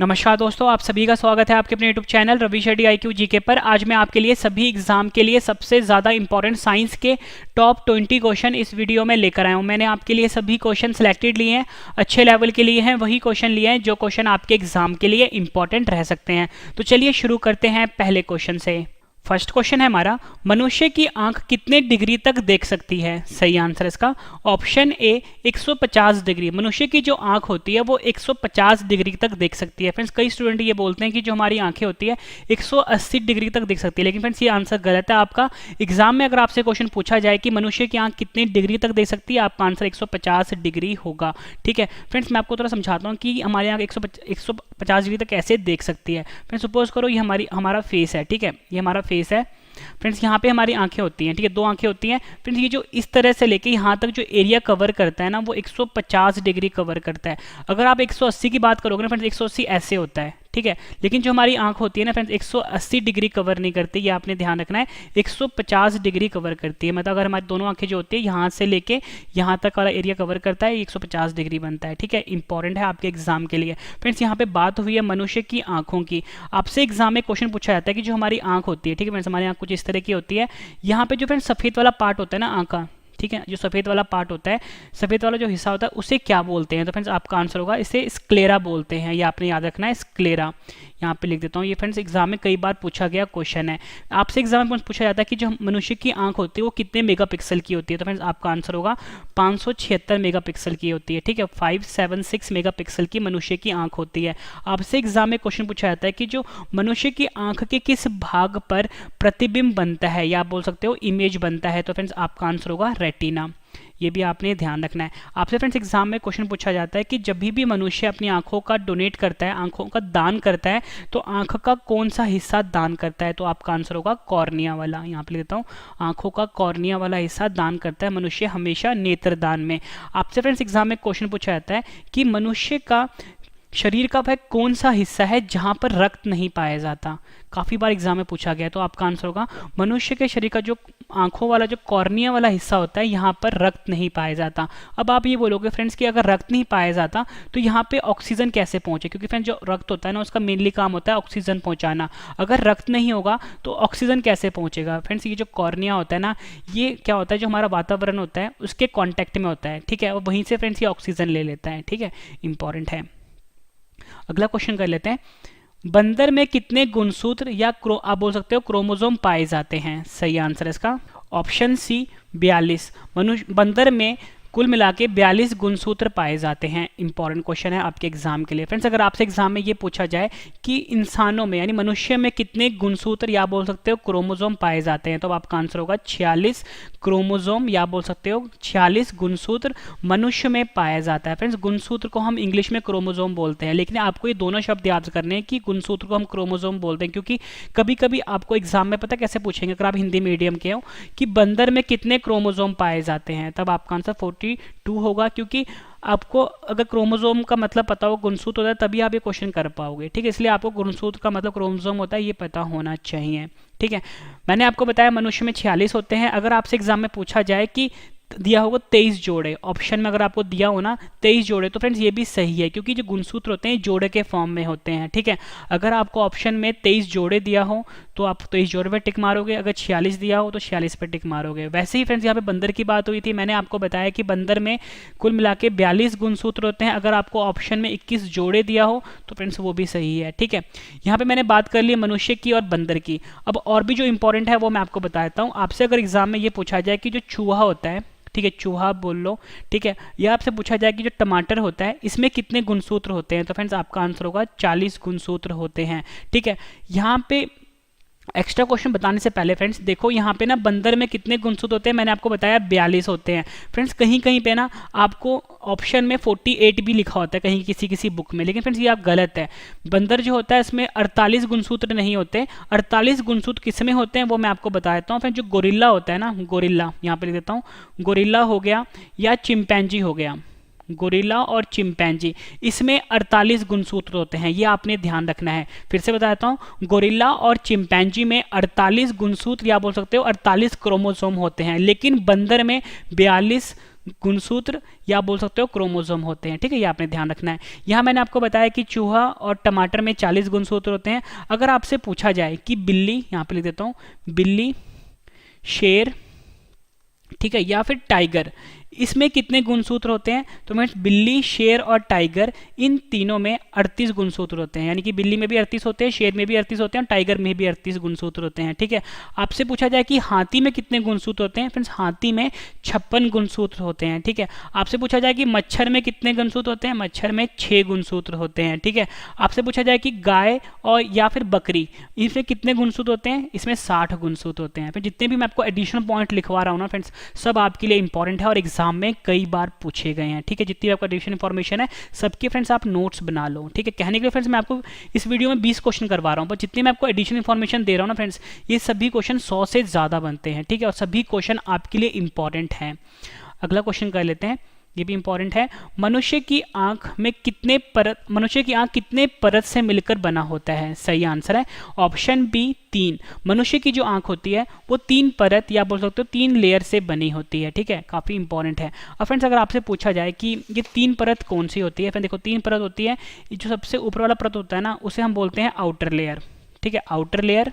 नमस्कार दोस्तों, आप सभी का स्वागत है आपके अपने YouTube channel Ravi Shetty IQ GK पर। आज मैं आपके लिए सभी एग्जाम के लिए सबसे ज़्यादा इंपॉर्टेंट साइंस के टॉप 20 क्वेश्चन इस वीडियो में लेकर आया हूँ। मैंने आपके लिए सभी क्वेश्चन सेलेक्टेड लिए हैं, अच्छे लेवल के लिए हैं, वही क्वेश्चन लिए हैं जो क्वेश्चन आपके एग्जाम के लिए इंपॉर्टेंट रह सकते हैं। तो चलिए शुरू करते हैं पहले क्वेश्चन से। फर्स्ट क्वेश्चन है हमारा, मनुष्य की आंख कितने डिग्री तक देख सकती है? सही आंसर इसका ऑप्शन ए 150 डिग्री। मनुष्य की जो आंख होती है वो 150 डिग्री तक देख सकती है। फ्रेंड्स, कई स्टूडेंट ये बोलते हैं कि जो हमारी आंखें होती है 180 डिग्री तक देख सकती है, लेकिन फ्रेंड्स ये आंसर गलत है आपका। एग्जाम में अगर आपसे क्वेश्चन पूछा जाए कि मनुष्य की आंख कितनी डिग्री तक देख सकती है, आपका आंसर 150 डिग्री होगा। ठीक है फ्रेंड्स, मैं आपको थोड़ा समझाता हूँ कि हमारी आंख 150 डिग्री तक कैसे देख सकती है। फ्रेंड्स, सपोज करो ये हमारा फेस है, ठीक है, ये हमारा फेस है। फ्रेंड्स, यहाँ पे हमारी आंखें होती हैं, ठीक है, दो आंखें होती हैं। फ्रेंड्स, ये जो इस तरह से लेके यहाँ तक जो एरिया कवर करता है ना, वो 150 डिग्री कवर करता है। अगर आप 180 की बात करोगे ना फ्रेंड्स, 180 ऐसे होता है, ठीक है, लेकिन जो हमारी आंख होती है ना फ्रेंड्स 180 डिग्री कवर नहीं करती, ये आपने ध्यान रखना है। 150 डिग्री कवर करती है, मतलब अगर हमारी दोनों आंखें जो होती है यहाँ से लेके यहाँ तक वाला एरिया कवर करता है, 150 डिग्री बनता है। ठीक है, इंपॉर्टेंट है आपके एग्जाम के लिए। फ्रेंड्स, यहाँ पे बात हुई है मनुष्य की आंखों की। आपसे एग्जाम में क्वेश्चन पूछा जाता है कि जो हमारी आंख होती है, ठीक है फ्रेंड्स, हमारी आंख कुछ इस तरह की होती है। यहाँ पे जो फ्रेंड्स सफेद वाला पार्ट होता है ना आंख का, ठीक है, जो सफ़ेद वाला पार्ट होता है, सफ़ेद वाला जो हिस्सा होता है उसे क्या बोलते हैं? तो फ्रेंड्स आपका आंसर होगा इसे स्क्लेरा बोलते हैं। ये आपने याद रखना है, स्क्लेरा। यहाँ पे लिख देता हूँ, ये फ्रेंड्स एग्जाम में कई बार पूछा गया क्वेश्चन है। आपसे एग्जाम में पूछा जाता है कि जो मनुष्य की आंख होती है वो कितने मेगापिक्सल की होती है? तो फ्रेंड्स आपका आंसर होगा 576 मेगापिक्सल की होती है। ठीक है, 576 मेगापिक्सल की मनुष्य की आंख होती है। आपसे एग्जाम में क्वेश्चन पूछा जाता है कि जो मनुष्य की आंख के किस भाग पर प्रतिबिंब बनता है, या आप बोल सकते हो इमेज बनता है? तो फ्रेंड्स आपका आंसर होगा रेटिना। ये भी आपने ध्यान रखना है। आपसे फ्रेंड्स एग्जाम में क्वेश्चन पूछा जाता है कि जब भी मनुष्य अपनी आंखों का डोनेट करता है, आंखों का दान करता है, तो आंख का कौन सा हिस्सा दान करता है? तो आपका आंसर होगा कॉर्निया वाला। यहाँ पे लेता हूँ, आंखों का कॉर्निया वाला हिस्सा दान करता है मनुष्य हमेशा नेत्रदान में। आपसे फ्रेंड्स एग्जाम में क्वेश्चन पूछा जाता है कि मनुष्य का शरीर का वह कौन सा हिस्सा है जहां पर रक्त नहीं पाया जाता? काफी बार एग्जाम में पूछा गया, तो आपका आंसर होगा मनुष्य के शरीर का जो आंखों वाला जो कॉर्निया वाला हिस्सा होता है, यहाँ पर रक्त नहीं पाया जाता। अब आप ये बोलोगे फ्रेंड्स कि अगर रक्त नहीं पाया जाता तो यहाँ पे ऑक्सीजन कैसे पहुंचे? क्योंकि फ्रेंड्स जो रक्त होता है ना उसका मेनली काम होता है ऑक्सीजन पहुंचाना। अगर रक्त नहीं होगा तो ऑक्सीजन कैसे पहुंचेगा? फ्रेंड्स, ये जो कॉर्निया होता है ना, ये क्या होता है, जो हमारा वातावरण होता है उसके कॉन्टेक्ट में होता है, ठीक है, और वहीं से फ्रेंड्स ये ऑक्सीजन ले लेता है। ठीक है, इंपॉर्टेंट है। अगला क्वेश्चन कर लेते हैं, बंदर में कितने गुणसूत्र या आप बोल सकते हो क्रोमोसोम पाए जाते हैं? सही आंसर इसका ऑप्शन सी 42। बंदर में कुल मिला के 42 गुणसूत्र पाए जाते हैं। इंपॉर्टेंट क्वेश्चन है आपके एग्जाम के लिए। फ्रेंड्स, अगर आपसे एग्जाम में ये पूछा जाए कि इंसानों में यानी मनुष्य में कितने गुणसूत्र या बोल सकते हो क्रोमोसोम पाए जाते हैं, तो आपका आंसर होगा 46 क्रोमोसोम, या बोल सकते हो 46 गुणसूत्र मनुष्य में पाया जाता है। फ्रेंड्स, गुणसूत्र को हम इंग्लिश में क्रोमोसोम बोलते हैं, लेकिन आपको ये दोनों शब्द याद करने हैं कि गुणसूत्र को हम क्रोमोसोम बोलते हैं, क्योंकि कभी कभी आपको एग्जाम में पता कैसे पूछेंगे, अगर आप हिंदी मीडियम के हो, कि बंदर में कितने क्रोमोसोम पाए जाते हैं, तब आपका आंसर 42 होगा। क्योंकि आपको अगर क्रोमोसोम का मतलब पता हो, गुणसूत्र होता है, तभी आप ये क्वेश्चन कर पाओगे। ठीक है, इसलिए आपको गुणसूत्र का मतलब क्रोमोसोम होता है ये पता होना चाहिए। ठीक है, मैंने आपको बताया मनुष्य में 46 होते हैं। अगर आपसे एग्जाम में पूछा जाए कि दिया होगा 23 जोड़े, ऑप्शन में अगर आपको दिया हो ना 23 जोड़े, तो फ्रेंड्स ये भी सही है, क्योंकि जो गुणसूत्र होते हैं जोड़े के फॉर्म में होते हैं। ठीक है, अगर आपको ऑप्शन में 23 जोड़े दिया हो तो आप 23 जोड़े पे टिक मारोगे, अगर 46 दिया हो तो 46 पे टिक मारोगे। वैसे ही फ्रेंड्स यहाँ पे बंदर की बात हुई थी, मैंने आपको बताया कि बंदर में कुल मिला के 42 गुणसूत्र होते हैं। अगर आपको ऑप्शन में 21 जोड़े दिया हो तो फ्रेंड्स वो भी सही है। ठीक है, यहाँ पे मैंने बात कर ली मनुष्य की और बंदर की। अब और भी जो इंपॉर्टेंट है वो मैं आपको बताता हूँ। आपसे अगर एग्जाम में ये पूछा जाए कि जो चूहा होता है, ठीक है, चूहा बोल लो, ठीक है, या आपसे पूछा जाए कि जो टमाटर होता है इसमें कितने गुणसूत्र होते हैं, तो फ्रेंड्स आपका आंसर होगा 40 गुणसूत्र होते हैं। ठीक है, यहाँ पे एक्स्ट्रा क्वेश्चन बताने से पहले फ्रेंड्स देखो यहाँ पे ना बंदर में कितने गुणसूत्र होते हैं, मैंने आपको बताया 42 होते हैं। फ्रेंड्स, कहीं कहीं पे ना आपको ऑप्शन में 48 भी लिखा होता है कहीं किसी किसी बुक में, लेकिन फ्रेंड्स ये आप गलत है। बंदर जो होता है इसमें 48 गुणसूत्र नहीं होते। 48 गुणसूत्र किस में होते हैं वो मैं आपको बता देता हूँ। फ्रेंड्स, जो गोरिल्ला होता है ना, गोरिल्ला यहाँ पे लिख देता हूँ, गोरिल्ला हो गया या चिंपैंजी हो गया, गोरिल्ला और चिंपैंजी, इसमें 48 गुणसूत्र होते हैं, ये आपने ध्यान रखना है। फिर से बताता हूँ, गोरिल्ला और चिंपैंजी में 48 गुणसूत्र या बोल सकते हो 48 क्रोमोसोम होते हैं, लेकिन बंदर में 42 गुणसूत्र या बोल सकते हो क्रोमोसोम होते हैं, ठीक है, ये आपने ध्यान रखना है। यहाँ मैंने आपको बताया कि चूहा और टमाटर में 40 गुणसूत्र होते हैं। अगर आपसे पूछा जाए कि बिल्ली, यहाँ पे लिख देता हूँ, बिल्ली, शेर, ठीक है, या फिर टाइगर, इसमें कितने गुणसूत्र होते हैं, तो मैं बिल्ली, शेर और टाइगर इन तीनों में 38 गुणसूत्र होते हैं। यानी कि बिल्ली में भी 38 होते हैं, शेर में भी 38 होते हैं और टाइगर में भी 38 गुणसूत्र होते हैं, ठीक है। आपसे पूछा जाए कि हाथी में कितने गुणसूत्र होते हैं, फ्रेंड्स हाथी में 56 गुणसूत्र होते हैं, ठीक है। आपसे पूछा जाए कि मच्छर में कितने गुणसूत्र होते हैं, मच्छर में 6 गुणसूत्र होते हैं, ठीक है। आपसे पूछा जाए कि गाय और या फिर बकरी, इसमें कितने गुणसूत्र होते हैं, इसमें 60 गुणसूत्र होते हैं। फिर जितने भी मैं आपको एडिशनल पॉइंट लिखवा रहा हूँ ना फ्रेंड्स, सब आपके लिए इंपॉर्टेंट है और एग्जाम में कई बार पूछे गए हैं, ठीक है। जितनी आपका एडिशनल इन्फॉर्मेशन है सबके फ्रेंड्स आप नोट्स बना लो, ठीक है। कहने के लिए फ्रेंड्स मैं आपको इस वीडियो में 20 क्वेश्चन करवा रहा हूं, पर जितनी मैं आपको एडिशनल इन्फॉर्मेशन दे रहा हूं ना फ्रेंड्स, ये सभी क्वेश्चन 100 से ज़्यादा बनते हैं, ठीक है, और सभी क्वेश्चन आपके लिए इंपॉर्टेंट हैं। अगला क्वेश्चन कर लेते हैं, ये भी इंपॉर्टेंट है। मनुष्य की आंख कितने परत से मिलकर बना होता है, सही आंसर है ऑप्शन बी 3। मनुष्य की जो आंख होती है वो 3 परत या बोल सकते हो 3 लेयर से बनी होती है, ठीक है, काफी इंपॉर्टेंट है। और फ्रेंड्स अगर आपसे पूछा जाए कि ये 3 परत कौन सी होती है, फिर देखो 3 परत होती है, जो सबसे ऊपर वाला परत होता है ना उसे हम बोलते हैं आउटर लेयर, ठीक है, आउटर लेयर।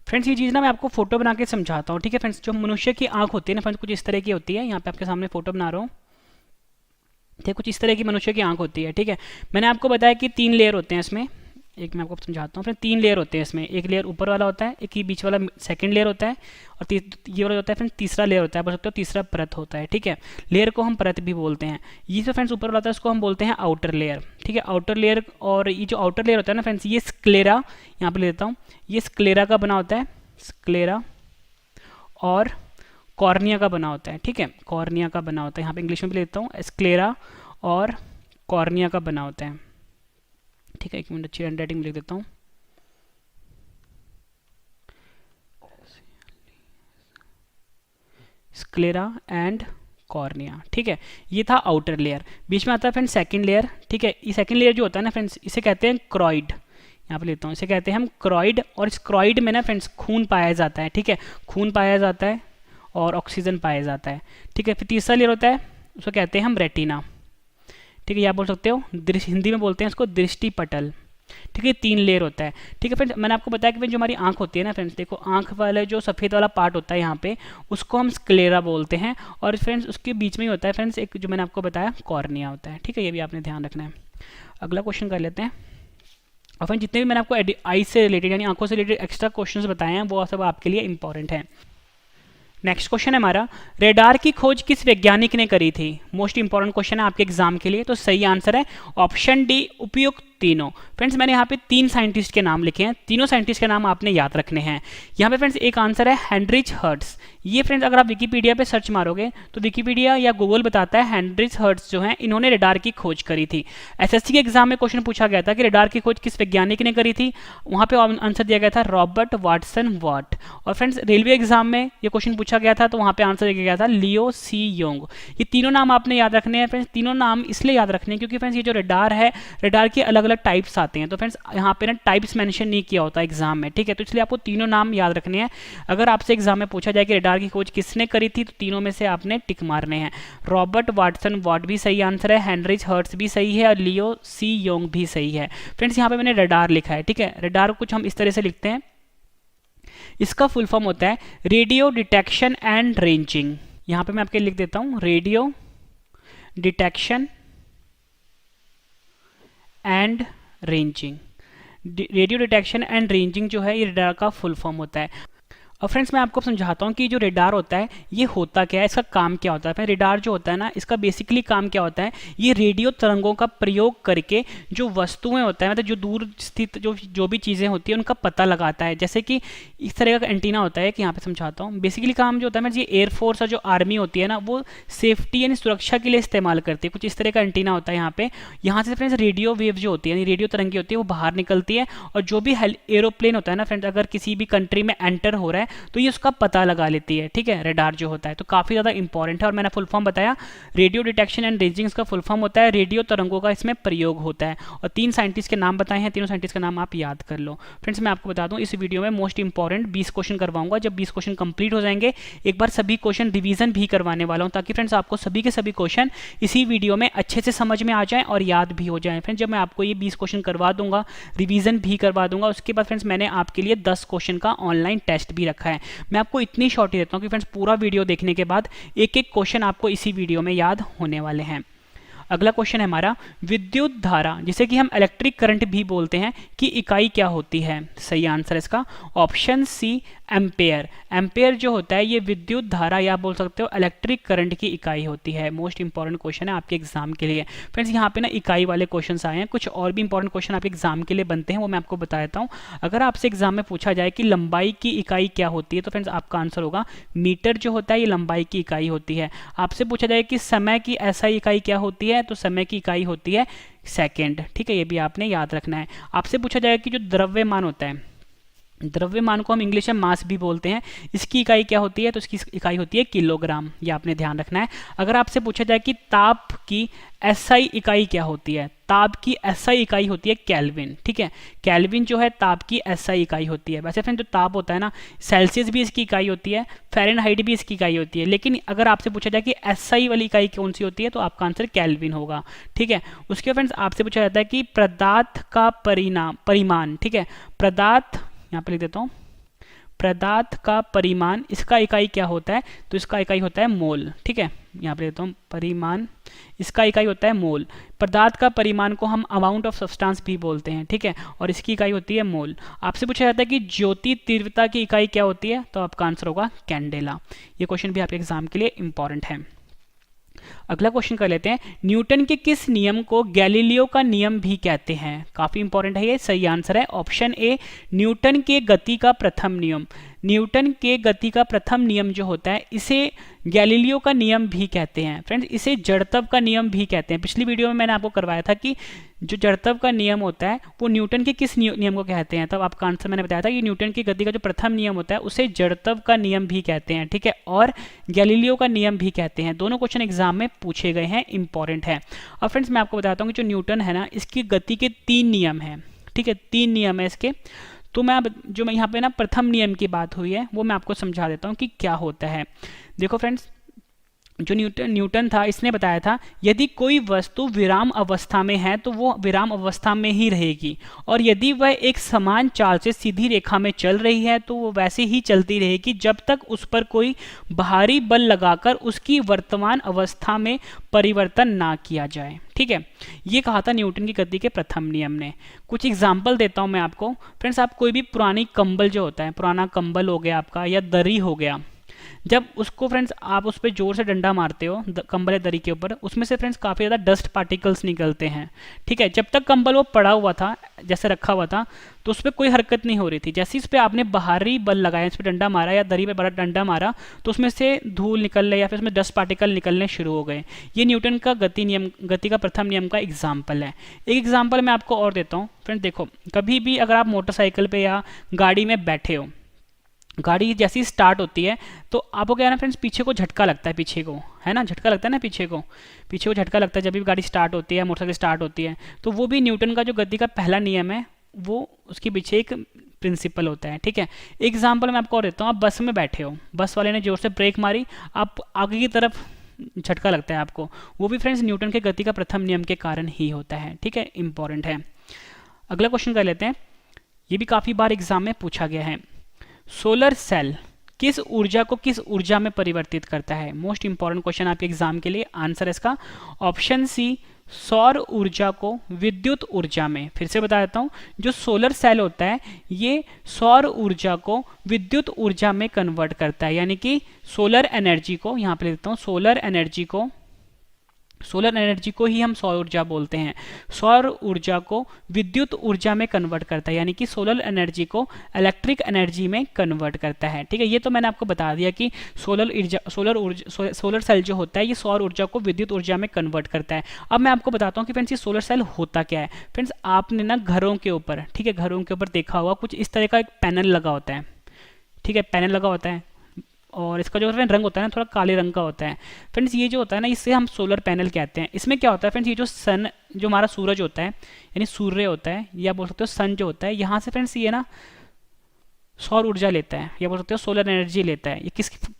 फ्रेंड्स ये चीज़ ना मैं आपको फोटो बना के समझाता हूँ, ठीक है। फ्रेंड्स जो मनुष्य की आंख होती है ना फ्रेंड्स, कुछ इस तरह की होती है, यहाँ पे आपके सामने फोटो बना रहा हूँ, ठीक, कुछ इस तरह की मनुष्य की आंख होती है, ठीक है। मैंने आपको बताया कि 3 लेयर होते हैं इसमें, एक मैं आपको समझाता हूँ। फिर 3 लेयर होते हैं इसमें, एक लेयर ऊपर वाला होता है, एक ही बीच वाला सेकंड लेयर होता है, और ये वाला होता है फ्रेंड्स तीसरा लेयर होता है, बोल सकते हो तीसरा परत होता है, ठीक है। लेयर को हम परत भी बोलते हैं। ये जो फ्रेंड्स ऊपर वाला होता है उसको हम बोलते हैं आउटर लेयर, ठीक है, आउटर लेयर। और ये जो आउटर लेयर होता है ना फ्रेंड्स, ये स्क्लेरा, यहाँ पर ले लेता हूँ, ये स्क्लेरा का बना होता है, स्क्लेरा, और कॉर्निया का बना होता है, ठीक है, कॉर्निया का बना होता है, यहाँ पे इंग्लिश में भी लेता हूँ, स्क्लेरा और कॉर्निया का बना होता है, ठीक है। एक मिनट अच्छी हैंड राइटिंग लिख देता हूँ, स्क्लेरा एंड कॉर्निया, ठीक है। ये था आउटर लेयर। बीच में आता है फ्रेंड्स सेकंड लेयर, ठीक है। ये सेकंड लेयर जो होता है ना फ्रेंड्स, इसे कहते हैं क्रोइड, यहाँ पे लेता हूँ, इसे कहते हैं हम क्रोइड। और इस क्रोइड में ना फ्रेंड्स खून पाया जाता है, ठीक है, खून पाया जाता है और ऑक्सीजन पाया जाता है, ठीक है। फिर तीसरा लेयर होता है, उसको कहते हैं हम रेटिना, ठीक है, या बोल सकते हो हिंदी में बोलते हैं इसको दृष्टि पटल, ठीक है। 3 लेयर होता है, ठीक है। फ्रेंड्स मैंने आपको बताया कि जो हमारी आंख होती है ना फ्रेंड्स, देखो आंख वाले जो सफ़ेद वाला पार्ट होता है यहाँ पे, उसको हम स्क्लेरा बोलते हैं, और फ्रेंड्स उसके बीच में ही होता है फ्रेंड्स एक जो मैंने आपको बताया कॉर्निया होता है, ठीक है, ये भी आपने ध्यान रखना है। अगला क्वेश्चन कर लेते हैं। और फ्रेंड्स जितने भी मैंने आपको आई से रिलेटेड यानी आंखों से रिलेटेड एक्स्ट्रा क्वेश्चन बताए हैं वो सब आपके लिए इंपॉर्टेंट है। नेक्स्ट क्वेश्चन है हमारा, रेडार की खोज किस वैज्ञानिक ने करी थी। मोस्ट इंपॉर्टेंट क्वेश्चन है आपके एग्जाम के लिए, तो सही आंसर है ऑप्शन डी, उपयुक्त तीनों। फ्रेंड्स मैंने यहाँ पे 3 साइंटिस्ट के नाम लिखे हैं, तीनों साइंटिस्ट के नाम आपने याद रखने हैं। यहाँ पे फ्रेंड्स एक आंसर है हेनरिच हर्ट्ज। ये फ्रेंड्स अगर आप विकीपीडिया पे सर्च मारोगे तो विकीपीडिया या गूगल बताता है हेनरिच हर्ट्ज जो है इन्होंने रेडार की खोज करी थी। एसएससी के एग्जाम में क्वेश्चन पूछा गया था कि रेडार की खोज किस वैज्ञानिक ने करी थी, वहाँ पे आंसर दिया गया था रॉबर्ट वाटसन वाट। और फ्रेंड्स रेलवे एग्जाम में ये क्वेश्चन पूछा गया था तो वहाँ पे आंसर दिया गया था लियो सी योंग। ये तीनों नाम आपने याद रखने हैं फ्रेंड्स, तीनों नाम इसलिए याद रखने हैं क्योंकि फ्रेंड्स ये जो रेडार है, रेडार के अलग अलग टाइप्स आते हैं, तो फ्रेंड्स यहाँ पे ना टाइप्स मेंशन नहीं किया होता एग्जाम में, ठीक है, तो इसलिए आपको तीनों नाम याद रखने हैं। अगर आपसे एग्जाम में पूछा जाए कि रेडार की खोज किसने करी थी तो तीनों में से आपने टिक मारने हैं। रॉबर्ट वाटसन वाट भी सही आंसर है, हेनरिच हर्ट्ज भी सही है और लियो सी योंग भी सही है। फ्रेंड्स यहाँ पे मैंने रेडार लिखा है, ठीक है, रेडार कुछ हम इस तरह से लिखते हैं, इसका फुल फॉर्म होता है रेडियो डिटेक्शन एंड रेंजिंग। यहाँ पे मैं आपके लिख देता हूँ radio detection and ranging. Radio detection and ranging जो है ये रेडार का फुल फॉर्म होता है। और फ्रेंड्स मैं आपको समझाता हूँ कि जो रेडार होता है ये होता क्या है, इसका काम क्या होता है। रेडार जो होता है ना, इसका बेसिकली काम क्या होता है, ये रेडियो तरंगों का प्रयोग करके जो वस्तुएं होता है, मतलब जो दूर स्थित जो भी चीज़ें होती हैं उनका पता लगाता है। जैसे कि इस तरह का एंटीना होता है कि यहाँ पे समझाता हूँ। बेसिकली काम जो होता है, ये एयरफोर्स और जो आर्मी होती है ना वो सेफ्टी यानी सुरक्षा के लिए इस्तेमाल करती है। कुछ इस तरह का एंटीना होता है यहाँ पे, यहाँ से फ्रेंड्स रेडियो वेव जो होती है यानी रेडियो तरंगी होती है वो बाहर निकलती है, और जो भी एरोप्लेन होता है ना फ्रेंड्स, अगर किसी भी कंट्री में एंटर हो रहा है तो ये उसका पता लगा लेती है, ठीक है, रेडार जो होता है। तो काफ़ी ज़्यादा इंपॉर्टेंट है। और मैंने फुल फॉर्म बताया, रेडियो डिटेक्शन एंड रेंजिंग्स का फुल फॉर्म होता है रेडियो तरंगों का इसमें प्रयोग होता है। और 3 साइंटिस्ट के नाम बताए हैं, तीनों साइंटिस्ट का नाम आप याद कर लो। फ्रेंड्स मैं आपको बता दूं, इस वीडियो में मोस्ट इंपॉर्टेंट 20 क्वेश्चन करवाऊंगा। जब 20 क्वेश्चन कंप्लीट हो जाएंगे एक बार सभी क्वेश्चन रिवीजन भी करवाने वाला हूं, ताकि फ्रेंड्स आपको सभी के सभी क्वेश्चन इसी वीडियो में अच्छे से समझ में आ जाएं और याद भी हो जाएं। फ्रेंड्स जब मैं आपको ये 20 क्वेश्चन करवा दूंगा, रिवीजन भी करवा दूंगा, उसके बाद फ्रेंड्स मैंने आपके लिए 10 क्वेश्चन का ऑनलाइन टेस्ट भी रखा है। मैं आपको इतनी शॉर्ट ही देता हूं कि फ्रेंड्स पूरा वीडियो देखने के बाद एक एक क्वेश्चन आपको इसी वीडियो में याद होने वाले हैं। अगला क्वेश्चन है हमारा, विद्युत धारा जिसे कि हम इलेक्ट्रिक करंट भी बोलते हैं की इकाई क्या होती है? सही आंसर इसका ऑप्शन सी, एम्पेयर। एम्पेयर जो होता है ये विद्युत धारा या बोल सकते हो इलेक्ट्रिक करंट की इकाई होती है। मोस्ट इंपॉर्टेंट क्वेश्चन है आपके एग्जाम के लिए। फ्रेंड्स यहाँ पे ना इकाई वाले क्वेश्चन आए हैं, कुछ और भी इंपॉर्टेंट क्वेश्चन आपके एग्जाम के लिए बनते हैं, वो मैं आपको बता देता हूँ। अगर आपसे एग्जाम में पूछा जाए कि लंबाई की इकाई क्या होती है, तो फ्रेंड्स आपका आंसर होगा मीटर जो होता है ये लंबाई की इकाई होती है। आपसे पूछा जाए कि समय की एसआई इकाई क्या होती है, तो समय की इकाई होती है सेकेंड, ठीक है, ये भी आपने याद रखना है। आपसे पूछा जाए कि जो द्रव्यमान होता है, द्रव्यमान को हम इंग्लिश में मास भी बोलते हैं, इसकी इकाई क्या होती है, तो इसकी इकाई होती है किलोग्राम, ये आपने ध्यान रखना है। अगर आपसे पूछा जाए कि ताप की एसआई इकाई क्या होती है, ताप की एसआई इकाई होती है केल्विन, ठीक है, केल्विन जो है ताप की एसआई इकाई होती है। वैसे फ्रेंड जो ताप होता है ना, सेल्सियस भी इसकी इकाई होती है, फ़ारेनहाइट भी इसकी इकाई होती है, लेकिन अगर आपसे पूछा जाए कि एसआई वाली इकाई कौन सी होती है, तो आपका आंसर केल्विन होगा, ठीक है। उसके फ्रेंड्स आपसे पूछा जाता है कि पदार्थ का परिमाण, ठीक है, पदार्थ, यहाँ पे लिख देता हूँ, पदार्थ का परिमाण, इसका इकाई क्या होता है, तो इसका इकाई होता है मोल, ठीक है, यहाँ पे देता हूँ परिमाण, इसका इकाई होता है मोल। पदार्थ का परिमाण को हम अमाउंट ऑफ सब्सटेंस भी बोलते हैं, ठीक है, और इसकी इकाई होती है मोल। आपसे पूछा जाता है कि ज्योति तीव्रता की इकाई क्या होती है, तो आपका आंसर होगा कैंडेला। ये क्वेश्चन भी आपके एग्जाम के लिए इंपॉर्टेंट है। अगला क्वेश्चन कर लेते हैं, न्यूटन के किस नियम को गैलीलियो का नियम भी कहते हैं? काफी इंपॉर्टेंट है ये। सही आंसर है ऑप्शन ए, न्यूटन के गति का प्रथम नियम। न्यूटन के गति का प्रथम नियम जो होता है इसे गैलीलियो का नियम भी कहते हैं। फ्रेंड्स इसे जड़त्व का नियम भी कहते हैं। पिछली वीडियो में मैंने आपको करवाया था कि जो जड़त्व का नियम होता है वो न्यूटन के किस नियम को कहते हैं, तब आपका आंसर मैंने बताया था कि न्यूटन की गति का जो प्रथम नियम होता है उसे जड़त्व का नियम भी कहते हैं, ठीक है, और गैलीलियो का नियम भी कहते हैं। दोनों क्वेश्चन एग्जाम में पूछे गए हैं, इंपॉर्टेंट है। और फ्रेंड्स मैं आपको बताता हूँ कि जो न्यूटन है ना, इसकी गति के 3 नियम हैं, ठीक है, 3 नियम है इसके। तो मैं जो मैं यहाँ पे ना प्रथम नियम की बात हुई है वो मैं आपको समझा देता हूँ कि क्या होता है। देखो फ्रेंड्स, जो न्यूटन था इसने बताया था यदि कोई वस्तु विराम अवस्था में है तो वो विराम अवस्था में ही रहेगी, और यदि वह एक समान चाल से सीधी रेखा में चल रही है तो वो वैसे ही चलती रहेगी जब तक उस पर कोई बाहरी बल लगाकर उसकी वर्तमान अवस्था में परिवर्तन ना किया जाए, ठीक है। ये कहा था न्यूटन की गति के प्रथम नियम ने। कुछ एग्जाम्पल देता हूं मैं आपको। फ्रेंड्स आप कोई भी पुरानी कंबल जो होता है, पुराना कंबल हो गया आपका या दरी हो गया, जब उसको फ्रेंड्स आप उस पर जोर से डंडा मारते हो कंबल या दरी के ऊपर, उसमें से फ्रेंड्स काफ़ी ज़्यादा डस्ट पार्टिकल्स निकलते हैं, ठीक है। जब तक कंबल वो पड़ा हुआ था, जैसे रखा हुआ था, तो उस पर कोई हरकत नहीं हो रही थी। जैसे इस पर आपने बाहरी बल लगाया, इस पर डंडा मारा या दरी पे बड़ा डंडा मारा, तो उसमें से धूल निकलने या फिर उसमें डस्ट पार्टिकल निकलने शुरू हो गए। ये न्यूटन का गति का प्रथम नियम का एग्जाम्पल है। एक एग्जाम्पल मैं आपको और देता हूँ। फ्रेंड्स देखो, कभी भी अगर आप मोटरसाइकिल पे या गाड़ी में बैठे हो, गाड़ी जैसी स्टार्ट होती है तो आपको क्या है ना फ्रेंड्स, पीछे को झटका लगता है, पीछे को है ना, झटका लगता है ना, पीछे को झटका लगता है जब भी गाड़ी स्टार्ट होती है, मोटरसाइकिल स्टार्ट होती है। तो वो भी न्यूटन का जो गति का पहला नियम है वो उसके पीछे एक प्रिंसिपल होता है, ठीक है। एग्जाम्पल मैं आपको और देता हूँ। आप बस में बैठे हो, बस वाले ने जोर से ब्रेक मारी, आप आगे की तरफ झटका लगता है आपको, वो भी फ्रेंड्स न्यूटन के गति का प्रथम नियम के कारण ही होता है, ठीक है, इंपॉर्टेंट है। अगला क्वेश्चन कर लेते हैं, ये भी काफ़ी बार एग्जाम में पूछा गया है। सोलर सेल किस ऊर्जा को किस ऊर्जा में परिवर्तित करता है? मोस्ट इंपॉर्टेंट क्वेश्चन आपके एग्जाम के लिए। आंसर है इसका ऑप्शन सी, सौर ऊर्जा को विद्युत ऊर्जा में। फिर से बता देता हूँ, जो सोलर सेल होता है ये सौर ऊर्जा को विद्युत ऊर्जा में कन्वर्ट करता है, यानी कि सोलर एनर्जी को, यहाँ पे लिख देता हूँ, सोलर एनर्जी को ही हम सौर ऊर्जा बोलते हैं। सौर ऊर्जा को विद्युत ऊर्जा में कन्वर्ट करता है, यानी कि सोलर एनर्जी को इलेक्ट्रिक एनर्जी में कन्वर्ट करता है, ठीक है। ये तो मैंने आपको बता दिया कि सोलर सेल जो होता है ये सौर ऊर्जा को विद्युत ऊर्जा में कन्वर्ट करता है। अब मैं आपको बताता हूँ कि फ्रेंड्स ये सोलर सेल होता क्या है। फ्रेंड्स आपने ना घरों के ऊपर, ठीक है, घरों के ऊपर देखा होगा कुछ इस तरह का एक पैनल लगा होता है, ठीक ठीक है, पैनल लगा होता है और इसका जो रंग होता है ना थोड़ा काले रंग का होता है फ्रेंड्स। ये जो होता है ना इससे हम सोलर पैनल कहते हैं। इसमें क्या होता है फ्रेंड्स, ये जो सन जो हमारा सूरज होता है यानी सूर्य होता है या बोल सकते हो सन जो होता है, यहाँ से फ्रेंड्स ये ना सौर ऊर्जा लेता है या बोल सकते हो सोलर एनर्जी लेता है। ये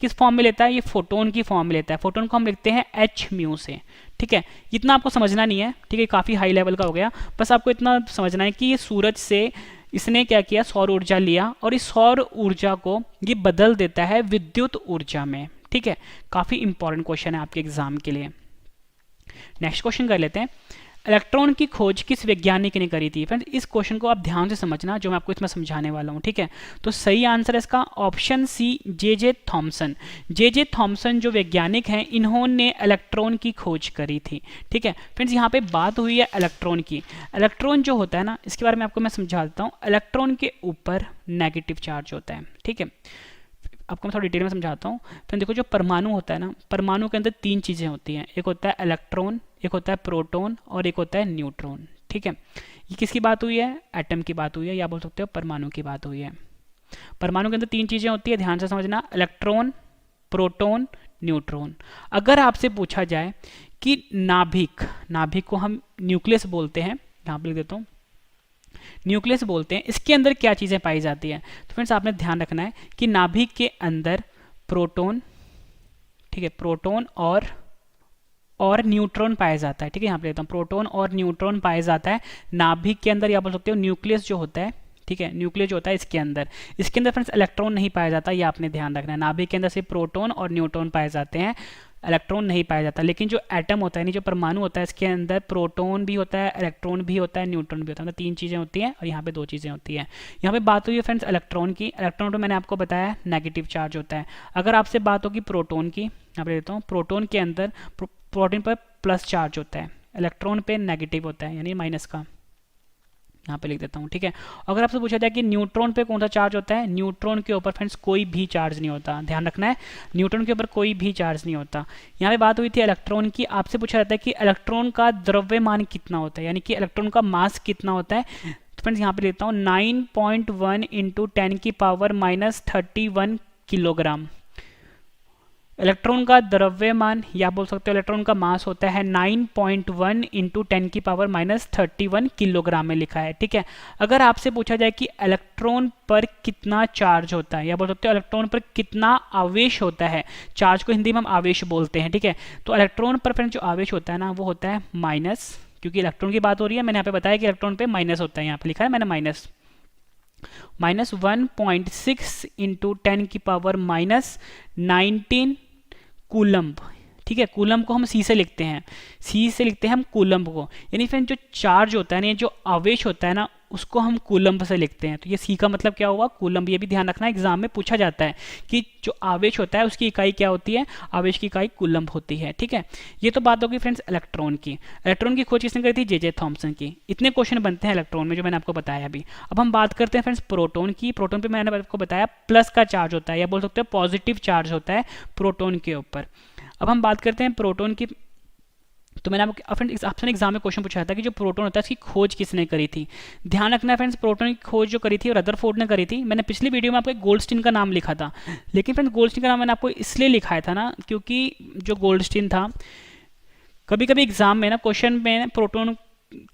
किस फॉर्म में लेता है, ये फोटोन की फॉर्म में लेता है। फोटोन को हम लिखते हैं एच म्यू से, ठीक है। इतना आपको समझना नहीं है, ठीक है, काफ़ी हाई लेवल का हो गया। बस आपको इतना समझना है कि ये सूरज से इसने क्या किया, सौर ऊर्जा लिया और इस सौर ऊर्जा को ये बदल देता है विद्युत ऊर्जा में, ठीक है। काफ़ी इंपॉर्टेंट क्वेश्चन है आपके एग्जाम के लिए। नेक्स्ट क्वेश्चन कर लेते हैं, इलेक्ट्रॉन की खोज किस वैज्ञानिक ने करी थी। फ्रेंड्स इस क्वेश्चन को आप ध्यान से समझना जो मैं आपको इसमें समझाने वाला हूँ, ठीक है। तो सही आंसर है इसका option C, J Thomson. J Thomson जो वैज्ञानिक हैं इन्होंने इलेक्ट्रॉन की खोज करी थी, ठीक है। फ्रेंड्स यहाँ पे बात हुई है इलेक्ट्रॉन की। इलेक्ट्रॉन जो होता है ना इसके बारे में आपको मैं समझा देता हूँ। इलेक्ट्रॉन के ऊपर नेगेटिव चार्ज होता है, ठीक है। आपको मैं थोड़ा डिटेल में समझाता हूँ। फिर देखो जो परमाणु होता है ना, परमाणु के अंदर तीन चीज़ें होती हैं, एक होता है इलेक्ट्रॉन, एक होता है प्रोटॉन और एक होता है न्यूट्रॉन, ठीक है। ये किसकी बात हुई है, एटम की बात हुई है या बोल सकते हो परमाणु की बात हुई है। परमाणु के अंदर तीन चीज़ें होती है, ध्यान से समझना, इलेक्ट्रॉन, प्रोटॉन, न्यूट्रॉन। अगर आपसे पूछा जाए कि नाभिक, नाभिक को हम न्यूक्लियस बोलते हैं, यहाँ पर लिख देता हूँ न्यूक्लियस बोलते हैं, इसके अंदर क्या चीज़ें पाई जाती हैं। तो फ्रेंड्स आपने ध्यान रखना है कि नाभिक के अंदर प्रोटॉन, ठीक है, प्रोटॉन और न्यूट्रॉन पाया जाता है, ठीक है। यहाँ पे लेता हूँ प्रोटॉन और न्यूट्रॉन पाया जाता है नाभिक के अंदर या बोल सकते हो न्यूक्लियस जो होता है, ठीक है, न्यूक्लियस जो होता है इसके अंदर फ्रेंड्स इलेक्ट्रॉन नहीं पाया जाता, ये आपने ध्यान रखना है। नाभिक के अंदर सिर्फ प्रोटॉन और न्यूट्रॉन पाए जाते हैं, इलेक्ट्रॉन नहीं पाया जाता। लेकिन जो एटम होता है यानी जो परमाणु होता है इसके अंदर प्रोटॉन भी होता है, इलेक्ट्रॉन भी होता है, न्यूट्रॉन भी होता है, मतलब तीन चीज़ें होती हैं और यहाँ पे दो चीज़ें होती हैं। यहाँ पे बात हुई है फ्रेंड्स इलेक्ट्रॉन की। इलेक्ट्रॉन तो मैंने आपको बताया नेगेटिव चार्ज होता है। अगर आपसे बात होगी प्रोटॉन की, यहाँ पे देता हूँ, प्रोटॉन के अंदर प्रोटॉन पर प्लस चार्ज होता है, इलेक्ट्रॉन पे नेगेटिव होता है यानी माइनस का, यहाँ पे लिख देता हूँ, ठीक है। अगर आपसे पूछा जाए कि न्यूट्रॉन पे कौन सा चार्ज होता है, न्यूट्रॉन के ऊपर फ्रेंड्स कोई भी चार्ज नहीं होता, ध्यान रखना है, न्यूट्रॉन के ऊपर कोई भी चार्ज नहीं होता। यहाँ पे बात हुई थी इलेक्ट्रॉन की। आपसे पूछा जाता है कि इलेक्ट्रॉन का द्रव्यमान कितना होता है, यानी कि इलेक्ट्रॉन का मास कितना होता है। तो फ्रेंड्स यहाँ पे लेता हूँ 9.1 इंटू 10⁻³ किलोग्राम। इलेक्ट्रॉन का द्रव्यमान या बोल सकते हो इलेक्ट्रॉन का मास होता है 9.1 इंटू 10⁻³ किलोग्राम में लिखा है, ठीक है। अगर आपसे पूछा जाए कि इलेक्ट्रॉन पर कितना चार्ज होता है या बोल सकते हो इलेक्ट्रॉन पर कितना आवेश होता है, चार्ज को हिंदी में हम आवेश बोलते हैं, ठीक है। तो इलेक्ट्रॉन पर फ्रेंड जो आवेश होता है ना वो होता है माइनस, क्योंकि इलेक्ट्रॉन की बात हो रही है, मैंने यहाँ पे बताया कि इलेक्ट्रॉन पे माइनस होता है, यहाँ पे लिखा है मैंने माइनस 1.6 इंटू 10⁻⁻19 कूलम्ब, ठीक है। कूलम्ब को हम सी से लिखते हैं, सी से लिखते हैं हम कूलम्ब को, यानी फ्रेंड जो चार्ज होता है ना, जो आवेश होता है ना उसको हम कूलम्ब से लिखते हैं। तो ये सी का मतलब क्या हुआ, कूलम्ब। ये भी ध्यान रखना, एग्जाम में पूछा जाता है कि जो आवेश होता है उसकी इकाई क्या होती है, आवेश की इकाई कूलम्ब होती है, ठीक है। ये तो बात होगी फ्रेंड्स इलेक्ट्रॉन की। इलेक्ट्रॉन की खोज किसने करी थी, जे थॉमसन की। इतने क्वेश्चन बनते हैं इलेक्ट्रॉन में जो मैंने आपको बताया अभी। अब हम बात करते हैं फ्रेंड्स प्रोटॉन की। प्रोटॉन पे मैंने आपको बताया प्लस का चार्ज होता है या बोल सकते हो पॉजिटिव चार्ज होता है प्रोटॉन के ऊपर। अब हम बात करते हैं प्रोटॉन की। तो मैंने आपको फ्रेंड्स आपसे एग्जाम में क्वेश्चन पूछा था कि जो प्रोटॉन होता है इसकी खोज किसने करी थी। ध्यान रखना है फ्रेंड्स, प्रोटॉन की खोज जो करी थी वो रदरफोर्ड ने करी थी। मैंने पिछली वीडियो में आपको गोल्डस्टीन का नाम लिखा था, लेकिन फ्रेंड्स गोल्डस्टीन का नाम मैंने आपको इसलिए लिखाया था ना क्योंकि जो गोल्डस्टीन था, कभी कभी एग्जाम में ना क्वेश्चन में प्रोटॉन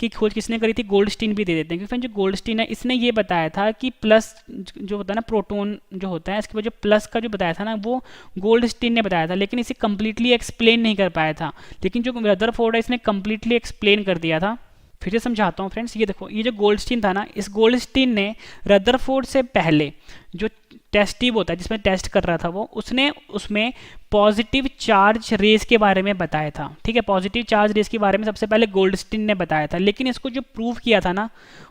की खोज किसने करी थी गोल्डस्टीन भी दे देते हैं, क्योंकि जो गोल्डस्टीन है इसने ये बताया था कि प्लस जो होता है ना प्रोटॉन जो होता है इसके वजह प्लस का जो बताया था ना वो गोल्डस्टीन ने बताया था, लेकिन इसे कम्प्लीटली एक्सप्लेन नहीं कर पाया था। लेकिन जो रदरफोर्ड है इसने कम्प्लीटली एक्सप्लेन कर दिया था। फिर से समझाता हूँ फ्रेंड्स, ये देखो, ये जो गोल्डस्टीन था ना, इस गोल्डस्टीन ने रदरफोर्ड से पहले जो टेस्ट ट्यूब होता है जिसमें टेस्ट कर रहा था वो, उसने उसमें पॉजिटिव चार्ज रेस के बारे में बताया था, ठीक है। पॉजिटिव चार्ज रेस के बारे में सबसे पहले गोल्डस्टीन ने बताया था, लेकिन इसको जो प्रूव किया था ना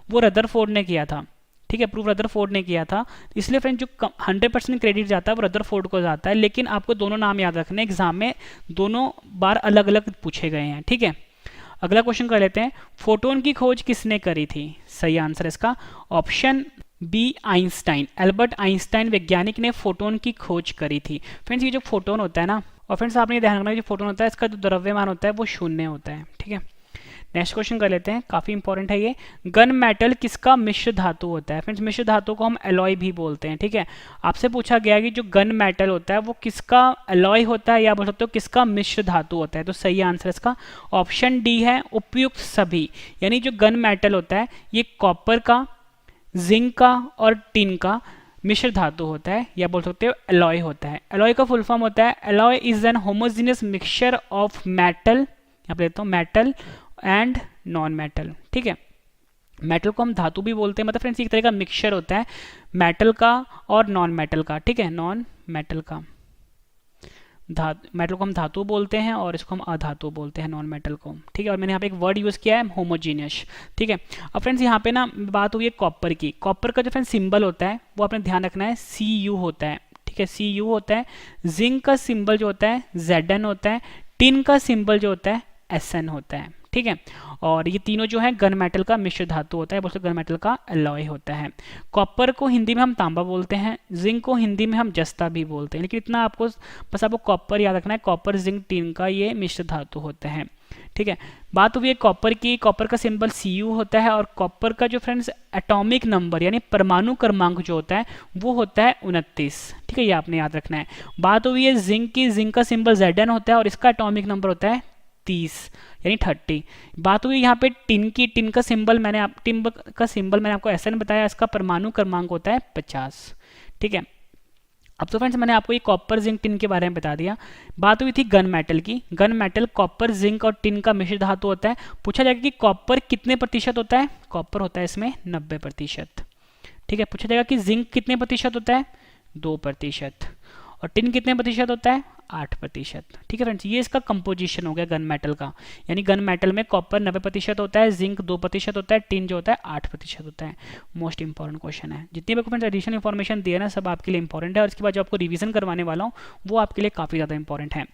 वो रदरफोर्ड ने किया था, ठीक है। प्रूव रदरफोर्ड ने किया था। इसलिए फ्रेंड जो 100% क्रेडिट जाता है वो रदरफोर्ड को जाता है, लेकिन आपको दोनों नाम याद रखने, एग्जाम में दोनों बार अलग अलग पूछे गए हैं, ठीक है। अगला क्वेश्चन कर लेते हैं, फोटोन की खोज किसने करी थी। सही आंसर इसका option B Einstein. Albert Einstein वैज्ञानिक ने फोटोन की खोज करी थी। फ्रेंड्स ये जो फोटोन होता है ना, और फ्रेंड्स आपने ध्यान रखना जो फोटोन होता है इसका जो द्रव्यमान होता है वो शून्य होता है, ठीक है। नेक्स्ट क्वेश्चन कर लेते हैं, काफी इंपॉर्टेंट है ये। गन मेटल किसका मिश्र धातु होता है? फ्रेंड्स मिश्र धातु को हम एलॉय भी बोलते हैं, ठीक है। आपसे पूछा गया कि जो गन मेटल होता है वो किसका एलॉय होता है या बोल सकते हो किसका मिश्र धातु होता है? तो सही आंसर इसका ऑप्शन डी है, उपयुक्त सभी। यानी जो गन मेटल होता है ये कॉपर का, जिंक का और टिन का मिश्र धातु होता है या बोल सकते हो एलॉय होता है। एलॉय का फुल फॉर्म होता है alloy is an homogeneous mixture of metal, यहाँ पे लेता हूँ मेटल एंड नॉन मेटल, ठीक है। मेटल को हम धातु भी बोलते हैं, मतलब फ्रेंड्स एक तरह का मिक्सचर होता है मेटल का और नॉन मेटल का, ठीक है। नॉन मेटल का मेटल को हम धातु बोलते हैं और इसको हम अधातु बोलते हैं, नॉन मेटल को, ठीक है। और मैंने यहाँ पे एक वर्ड यूज़ किया है होमोजीनियस, ठीक है। अब फ्रेंड्स यहाँ पे ना बात हुई है कॉपर की। कॉपर का जो फ्रेंड्स सिंबल होता है वो आपने ध्यान रखना है Cu होता है, ठीक है, Cu होता है। जिंक का सिंबल जो होता है Zn होता है। टिन का सिंबल जो होता है Sn होता है, ठीक है। और ये तीनों जो है गन मेटल का मिश्र धातु होता है, बोलते गन मेटल का एलॉय होता है। कॉपर को हिंदी में हम तांबा बोलते हैं, जिंक को हिंदी में हम जस्ता भी बोलते हैं, लेकिन इतना आपको बस आपको कॉपर याद रखना है, कॉपर जिंक टिन का ये मिश्र धातु होता है, ठीक है। बात हुई है कॉपर की। कॉपर का सिंबल Cu होता है और कॉपर का जो फ्रेंड्स एटॉमिक नंबर यानी परमाणु क्रमांक जो होता है वो होता है 29, ठीक है, ये आपने याद रखना है। बात हुई है जिंक की। जिंक का सिंबल Zn होता है और इसका एटॉमिक नंबर होता है 30 यानी 30। बात हुई यहाँ पे टिन की। टिन का सिंबल मैंने आपको Sn बताया, इसका परमाणु क्रमांक होता है 50, ठीक है। अब तो फ्रेंड्स मैंने आपको ये कॉपर जिंक टिन के बारे में बता दिया। बात हुई थी गन मेटल की। गन मेटल कॉपर जिंक और टिन का मिश्र धातु होता है। पूछा जाएगा कि कॉपर कितने प्रतिशत होता है? कॉपर होता है इसमें 90%, ठीक है। पूछा जाएगा कि जिंक कितने प्रतिशत होता है? 2%। और टिन कितने प्रतिशत होता है? 8%, ठीक है फ्रेंड्स। ये इसका कंपोजिशन हो गया गन मेटल का, यानी गन मेटल में कॉपर 90% होता है, जिंक 2% होता है, टिन जो होता है 8% होता है। मोस्ट इंपॉर्टेंट क्वेश्चन है। जितनी भी फ्रेंड्स एडिशनल इन्फॉर्मेशन दिया ना सब आपके लिए इंपॉर्टेंट है, और इसके बाद जो आपको रिवीजन करवाने वाला हूँ वो आपके लिए काफी ज्यादा इंपॉर्टेंट है।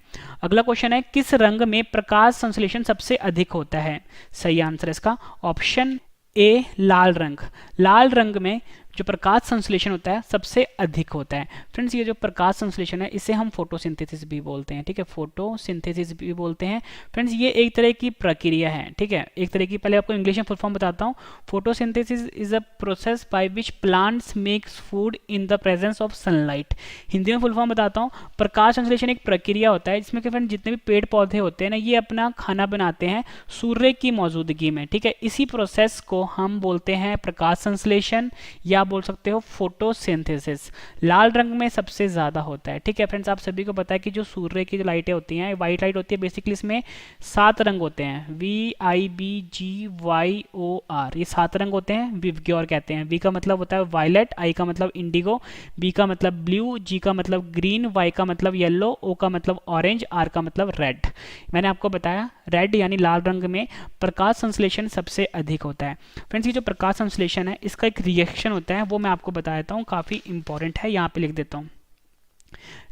अगला क्वेश्चन है, किस रंग में प्रकाश संश्लेषण सबसे अधिक होता है? सही आंसर इसका ऑप्शन ए लाल रंग। लाल रंग में जो प्रकाश संश्लेषण होता है सबसे अधिक होता है। फ्रेंड्स ये जो प्रकाश संश्लेषण है इसे हम फोटोसिंथेसिस भी बोलते हैं, ठीक है, फोटोसिंथेसिस भी बोलते हैं। फ्रेंड्स ये एक तरह की प्रक्रिया है, ठीक है, एक तरह की। पहले आपको इंग्लिश में फुल फॉर्म बताता हूँ। Photosynthesis is a process by which plants makes food in the presence of sunlight. Hindi में फुल फॉर्म बताता हूँ। प्रकाश संश्लेषण एक प्रक्रिया होता है जिसमें कि फ्रेंड्स जितने भी पेड़ पौधे होते हैं ना ये अपना खाना बनाते हैं सूर्य की मौजूदगी में, ठीक है। इसी प्रोसेस को हम बोलते हैं प्रकाश संश्लेषण या बोल सकते हो फोटोसिंथेसिस। लाल रंग में सबसे ज्यादा होता है, ठीक है फ्रेंड्स। आप सभी को पता है कि जो सूर्य की जो लाइटें होती हैं व्हाइट लाइट होती है, बेसिकली इसमें 7 रंग होते हैं, VIBGYOR, ये 7 रंग होते हैं। विवग्योर कहते हैं। वी का मतलब होता है वायलेट, आई का मतलब इंडिगो, बी का मतलब ब्लू, जी का मतलब ग्रीन, वाई का मतलब येलो, ओ का मतलब ऑरेंज, आर का मतलब रेड। मैंने आपको बताया रेड यानी लाल रंग में प्रकाश संश्लेषण सबसे अधिक होता है। फ्रेंड्स ये जो प्रकाश संश्लेषण है इसका एक रिएक्शन होता है वो मैं आपको बता देता हूँ, काफी इंपॉर्टेंट है, यहाँ पे लिख देता हूँ।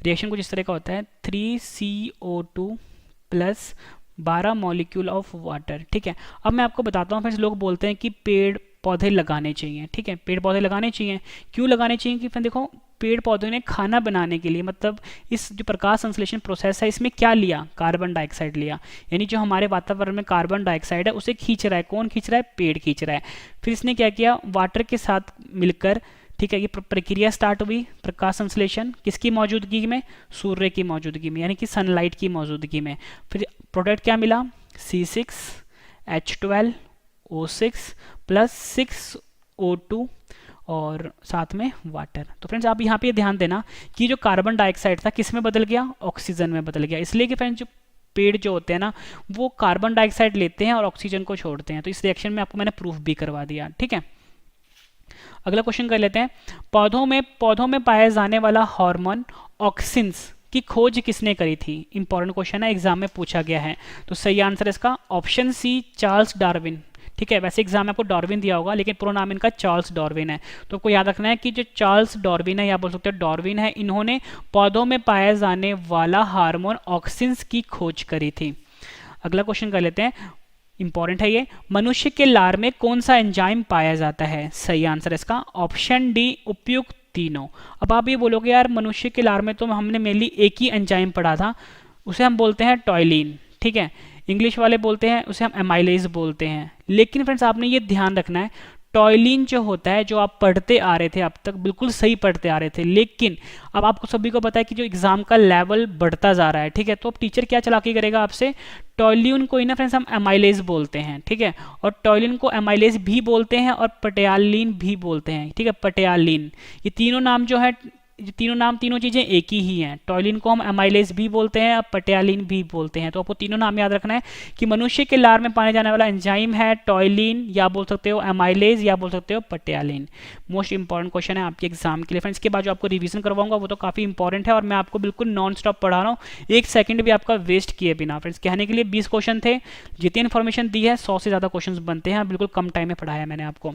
रिएक्शन कुछ इस तरह का होता है, 3CO2 plus 12 molecule of water, ठीक है। अब मैं आपको बताता हूँ फ्रेंड्स, लोग बोलते हैं कि पेड़ पौधे लगाने चाहिए, ठीक है, पेड़ पौधे लगाने चाहिए। क्यों लगाने चाहिए? कि फिर देखो पेड़ पौधों ने खाना बनाने के लिए, मतलब इस जो प्रकाश संश्लेषण प्रोसेस है इसमें क्या लिया? कार्बन डाइऑक्साइड लिया, यानी जो हमारे वातावरण में कार्बन डाइऑक्साइड है उसे खींच रहा है। कौन खींच रहा है? पेड़ खींच रहा है। फिर इसने क्या किया? वाटर के साथ मिलकर, ठीक है, ये प्रक्रिया स्टार्ट हुई प्रकाश संश्लेषण किसकी मौजूदगी में? सूर्य की मौजूदगी में, यानी कि सनलाइट की मौजूदगी में। फिर प्रोडक्ट क्या मिला? C6H12O6 प्लस 6O2 और साथ में वाटर। तो फ्रेंड्स आप यहाँ पे ध्यान देना कि जो कार्बन डाइऑक्साइड था किस में बदल गया? ऑक्सीजन में बदल गया। इसलिए कि फ्रेंड्स जो पेड़ जो होते हैं ना वो कार्बन डाइऑक्साइड लेते हैं और ऑक्सीजन को छोड़ते हैं। तो इस रिएक्शन में आपको मैंने प्रूफ भी करवा दिया, ठीक है। अगला क्वेश्चन कर लेते हैं, पौधों में पाया जाने वाला हार्मोन ऑक्सिन्स की खोज किसने करी थी? इंपॉर्टेंट क्वेश्चन है, एग्जाम में पूछा गया है। तो सही आंसर इसका ऑप्शन सी चार्ल्स डार्विन, ठीक है। वैसे एग्जाम में आपको डार्विन दिया होगा लेकिन पूरा नाम इनका चार्ल्स डार्विन है। तो आपको याद रखना है कि जो चार्ल्स डार्विन है या बोल सकते हैं डार्विन है, इन्होंने पौधों में पाया जाने वाला हार्मोन ऑक्सिन्स की खोज करी थी। अगला क्वेश्चन कर लेते हैं, इंपॉर्टेंट है ये, मनुष्य के लार में कौन सा एंजाइम पाया जाता है? सही आंसर इसका ऑप्शन डी उपयुक्त तीनों। अब आप ये बोलोगे यार मनुष्य के लार में तो हमने मेनली एक ही एंजाइम पढ़ा था, उसे हम बोलते हैं टॉयलिन, ठीक है। इंग्लिश वाले बोलते हैं उसे हम एमाइलेज बोलते हैं। लेकिन फ्रेंड्स आपने ये ध्यान रखना है, टॉयलिन जो होता है, जो आप पढ़ते आ रहे थे अब तक, बिल्कुल सही पढ़ते आ रहे थे, लेकिन अब आपको सभी को पता है कि जो एग्जाम का लेवल बढ़ता जा रहा है, ठीक है, तो अब टीचर क्या चालाकी करेगा आपसे, टॉयलिन को ही ना फ्रेंड्स हम एमाइलेज बोलते हैं, ठीक है, और टॉयलिन को एमाइलेज भी बोलते हैं और पटियालिन भी बोलते हैं, ठीक है, पटियालिन, ये तीनों नाम जो है, तीनों चीज़ें एक ही हैं। टॉयलिन को हम एमाइलेज भी बोलते हैं और पटियालिन भी बोलते हैं। तो आपको तीनों नाम याद रखना है कि मनुष्य के लार में पाने जाने वाला एंजाइम है टॉयलिन, या बोल सकते हो एमाइलेज, या बोल सकते हो पटियालिन। मोस्ट इंपॉर्टेंट क्वेश्चन है आपके एग्जाम के लिए फ्रेंड्स। के बाद जो आपको रिवीजन करवाऊंगा वो तो काफ़ी इंपॉर्टेंट है और मैं आपको बिल्कुल नॉन स्टॉप पढ़ा रहा हूँ, एक सेकंड भी आपका वेस्ट किए बिना। फ्रेंड्स कहने के लिए 20 क्वेश्चन थे, जितनी इन्फॉर्मेशन दी है 100 से ज़्यादा क्वेश्चन बनते हैं, बिल्कुल कम टाइम में पढ़ाया मैंने आपको।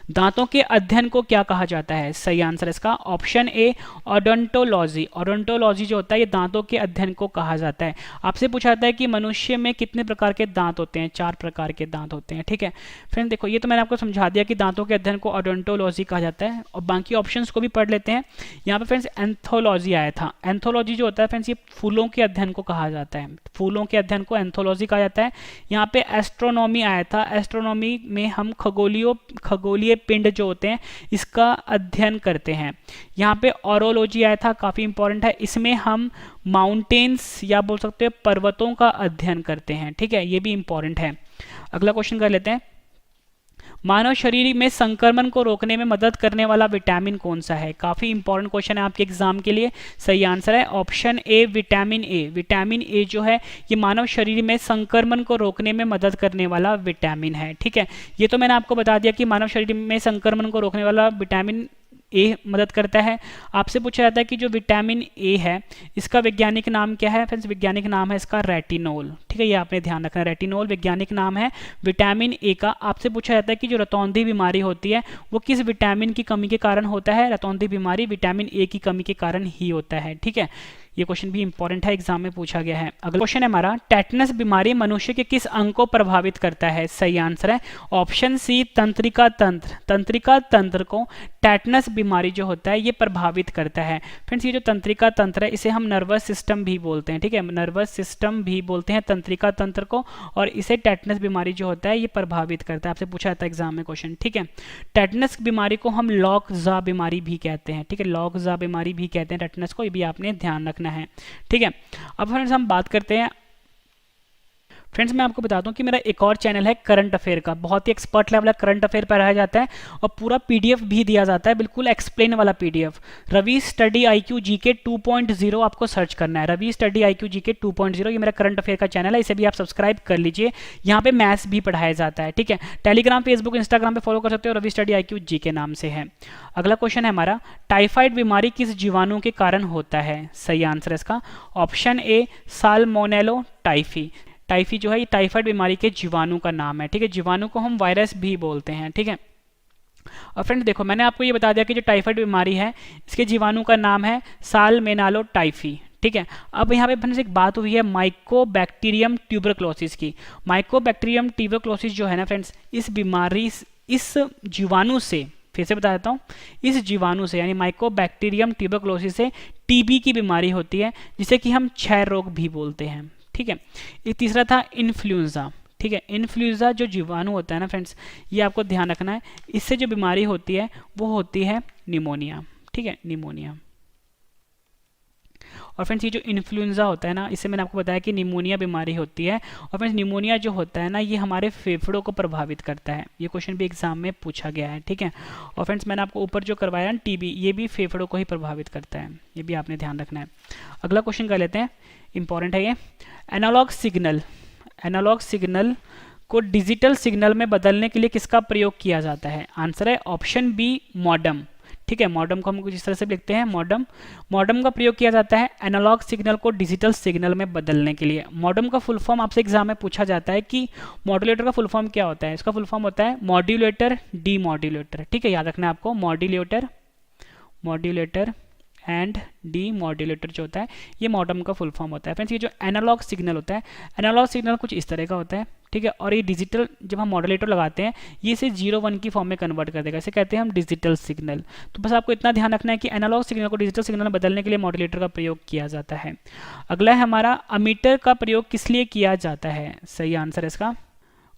दांतों के अध्ययन को क्या कहा जाता है? सही आंसर इसका ऑप्शन ए ओडोंटोलॉजी। ओडोंटोलॉजी जो होता है ये दांतों के अध्ययन को कहा जाता है। आपसे पूछा जाता है कि मनुष्य में कितने प्रकार के दांत होते हैं? 4 प्रकार के दांत होते हैं, ठीक है फ्रेंड। देखो ये तो मैंने आपको समझा दिया कि दांतों के अध्ययन को ओडोंटोलॉजी कहा जाता है, और बाकी ऑप्शंस को भी पढ़ लेते हैं। यहाँ पे फ्रेंड्स एंथोलॉजी आया था। एंथोलॉजी जो होता है फ्रेंड्स ये फूलों के अध्ययन को कहा जाता है, फूलों के अध्ययन को एंथोलॉजी कहा जाता है। यहाँ पे एस्ट्रोनॉमी आया था। एस्ट्रोनॉमी में हम खगोलीय पिंड जो होते हैं इसका अध्ययन करते हैं। यहाँ पे ऑरोलॉजी आया था, काफ़ी इंपॉर्टेंट है, इसमें हम माउंटेन्स या बोल सकते हैं पर्वतों का अध्ययन करते हैं, ठीक है, ये भी इंपॉर्टेंट है। अगला क्वेश्चन कर लेते हैं। मानव शरीर में संक्रमण को रोकने में मदद करने वाला विटामिन कौन सा है? काफी इंपॉर्टेंट क्वेश्चन है आपके एग्जाम के लिए। सही आंसर है option A vitamin A. Vitamin A जो है ये मानव शरीर में संक्रमण को रोकने में मदद करने वाला विटामिन है, ठीक है। ये तो मैंने आपको बता दिया कि मानव शरीर में संक्रमण को रोकने वाला विटामिन ए मदद करता है। आपसे पूछा जाता है कि जो विटामिन ए है इसका वैज्ञानिक नाम क्या है? फ्रेंड्स वैज्ञानिक नाम है इसका रेटिनोल, ठीक है, ये आपने ध्यान रखना है, रेटिनोल वैज्ञानिक नाम है विटामिन ए का। आपसे पूछा जाता है कि जो रतौंधी बीमारी होती है वो किस विटामिन की कमी के कारण होता है? रतौंधी बीमारी विटामिन ए की कमी के कारण ही होता है, ठीक है। ये क्वेश्चन भी इंपॉर्टेंट है, एग्जाम में पूछा गया है। अगला क्वेश्चन है हमारा, टेटनस बीमारी मनुष्य के किस अंग को प्रभावित करता है? सही आंसर है ऑप्शन सी तंत्रिका तंत्र। तंत्रिका तंत्र को टेटनस बीमारी जो होता है ये प्रभावित करता है। फ्रेंड्स ये जो तंत्रिका तंत्र है इसे हम नर्वस सिस्टम भी बोलते हैं, ठीक है, नर्वस सिस्टम भी बोलते हैं तंत्रिका तंत्र को, और इसे टेटनस बीमारी जो होता है ये प्रभावित करता है। आपसे पूछा जाता है एग्जाम में क्वेश्चन, ठीक है। टेटनस बीमारी को हम लॉकजा बीमारी भी कहते हैं, ठीक है, लॉकजा बीमारी भी कहते हैं टेटनस को, ये भी आपने ध्यान रखना है, ठीक है। अब फ्रेंड्स हम बात करते हैं। फ्रेंड्स मैं आपको बता दूं कि मेरा एक और चैनल है करंट अफेयर का, बहुत ही एक्सपर्ट लेवल का करंट अफेयर पढ़ाया जाता है और पूरा पीडीएफ भी दिया जाता है, बिल्कुल एक्सप्लेन वाला PDF. Ravi study IQ GK 2.0 आपको सर्च करना है, रवि स्टडी IQ GK 2.0, ये मेरा करंट अफेयर का चैनल है, इसे भी आप सब्सक्राइब कर लीजिए। यहाँ पे मैथ्स भी पढ़ाया जाता है, ठीक है। टेलीग्राम, फेसबुक, इंस्टाग्राम पे फॉलो कर सकते हो, रवि स्टडी IQ GK नाम से है। अगला क्वेश्चन है हमारा, टाइफाइड बीमारी किस जीवाणु के कारण होता है? सही आंसर है इसका ऑप्शन ए साल्मोनेलो टाइफी। टाइफी जो है ये टाइफाइड बीमारी के जीवाणु का नाम है, ठीक है, जीवाणु को हम वायरस भी बोलते हैं, ठीक है। और फ्रेंड्स देखो मैंने आपको ये बता दिया कि जो टाइफाइड बीमारी है इसके जीवाणु का नाम है साल्मोनेलो टाइफी, ठीक है। अब यहाँ पे फ्रेंड्स एक बात हुई है माइकोबैक्टीरियम ट्यूबरक्लोसिस की। माइकोबैक्टीरियम ट्यूबरक्लोसिस जो है ना फ्रेंड्स, इस बीमारी, इस जीवाणु से, फिर से बता देता हूँ, इस जीवाणु से यानी माइकोबैक्टीरियम ट्यूबरक्लोसिस से टीबी की बीमारी होती है, जिसे कि हम क्षय रोग भी बोलते हैं, ठीक है। एक तीसरा था इन्फ्लुएंजा, ठीक है। इन्फ्लुएंजा जो जीवाणु होता है ना फ्रेंड्स, ये आपको ध्यान रखना है, इससे जो बीमारी होती है वो होती है निमोनिया, ठीक है, निमोनिया। और फ्रेंड्स ये जो इन्फ्लुएंजा होता है ना, इससे मैंने आपको बताया कि निमोनिया बीमारी होती है। और फ्रेंड्स निमोनिया जो होता है ना ये हमारे फेफड़ों को प्रभावित करता है, ये क्वेश्चन भी एग्जाम में पूछा गया है, ठीक है। और फ्रेंड्स मैंने आपको ऊपर जो करवाया ना टीबी, ये भी फेफड़ों को ही प्रभावित करता है, ये भी आपने ध्यान रखना है। अगला क्वेश्चन कर लेते हैं, इंपॉर्टेंट है ये। एनालॉग सिग्नल, एनालॉग सिग्नल को डिजिटल सिग्नल में बदलने के लिए किसका प्रयोग किया जाता है? आंसर है ऑप्शन बी मॉडम, ठीक है। मॉडम को हम कुछ इस तरह से लिखते हैं, मॉडम। मॉडम का प्रयोग किया जाता है एनालॉग सिग्नल को डिजिटल सिग्नल में बदलने के लिए। मॉडम का फुल फॉर्म आपसे एग्जाम में पूछा जाता है कि मॉड्यूलेटर का फुल फॉर्म क्या होता है? इसका फुल फॉर्म होता है मॉड्यूलेटर डीमॉड्यूलेटर, ठीक है, याद रखना है आपको, modulator, modulator and D modulator जो होता है ये मॉडम का फुल फॉर्म होता है। फ्रेंड्स ये जो एनालॉग सिग्नल होता है, एनालॉग सिग्नल कुछ इस तरह का होता है, ठीक है। और ये डिजिटल जब हम मॉडुलेटर लगाते हैं ये इसे 0-1 की फॉर्म में कन्वर्ट कर देगा, इसे कहते हैं हम डिजिटल सिग्नल। तो बस आपको इतना ध्यान रखना है कि एनालॉग सिग्नल को डिजिटल सिग्नल में बदलने के लिए मॉडुलेटर का प्रयोग किया जाता है। अगला है हमारा अमीटर का प्रयोग किस लिए किया जाता है। सही आंसर है इसका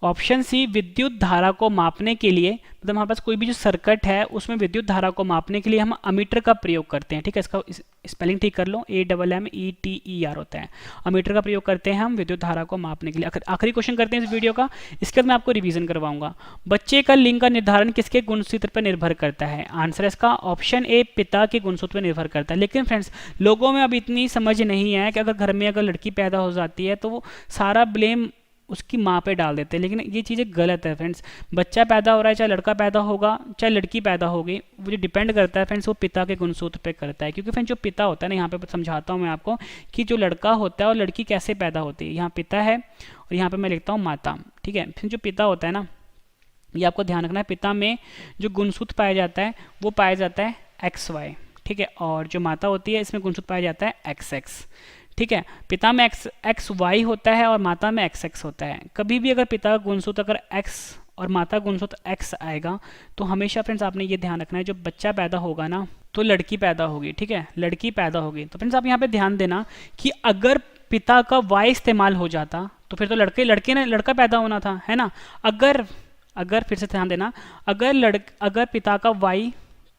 ऑप्शन सी, विद्युत धारा को मापने के लिए, मतलब हमारे पास कोई भी जो सर्किट है उसमें विद्युत धारा को मापने के लिए हम अमीटर का प्रयोग करते हैं। ठीक है, इसका स्पेलिंग ठीक कर लो, AMMETER होता है। अमीटर का प्रयोग करते हैं हम विद्युत धारा को मापने के लिए। आखिरी क्वेश्चन करते हैं इस वीडियो का, इसके बाद मैं आपको रिवीजन करवाऊंगा। बच्चे का लिंग का निर्धारण किसके गुणसूत्र पर निर्भर करता है। आंसर है इसका ऑप्शन ए, पिता के गुणसूत्र पर निर्भर करता है। लेकिन फ्रेंड्स लोगों में अब इतनी समझ नहीं है कि अगर घर में अगर लड़की पैदा हो जाती है तो वो सारा ब्लेम उसकी माँ पे डाल देते हैं, लेकिन ये चीज़ें गलत है फ्रेंड्स। बच्चा पैदा हो रहा है, चाहे लड़का पैदा होगा चाहे लड़की पैदा होगी, वो जो डिपेंड करता है फ्रेंड्स वो पिता के गुणसूत्र पे करता है। क्योंकि फ्रेंड्स जो पिता होता है ना, यहाँ पे समझाता हूँ मैं आपको कि जो लड़का होता है और लड़की कैसे पैदा होती है। यहाँ पिता है और यहाँ पे मैं लिखता हूँ माता। ठीक है, फिर जो पिता होता है ना, ये आपको ध्यान रखना है, पिता में जो गुणसूत्र पाया जाता है वो पाया जाता है XY। ठीक है, और जो माता होती है इसमें गुणसूत्र पाया जाता है XX। ठीक है, पिता में XY होता है और माता में XX होता है। कभी भी अगर पिता का गुणसूत्र अगर X और माता गुणसूत्र X आएगा तो हमेशा फ्रेंड्स आपने ये ध्यान रखना है जो बच्चा पैदा होगा ना तो लड़की पैदा होगी। ठीक है, लड़की पैदा होगी। तो फ्रेंड्स आप यहाँ पे ध्यान देना कि अगर पिता का Y इस्तेमाल हो जाता तो फिर तो लड़के ने लड़का पैदा होना था, है ना। अगर फिर से ध्यान देना, अगर पिता का Y,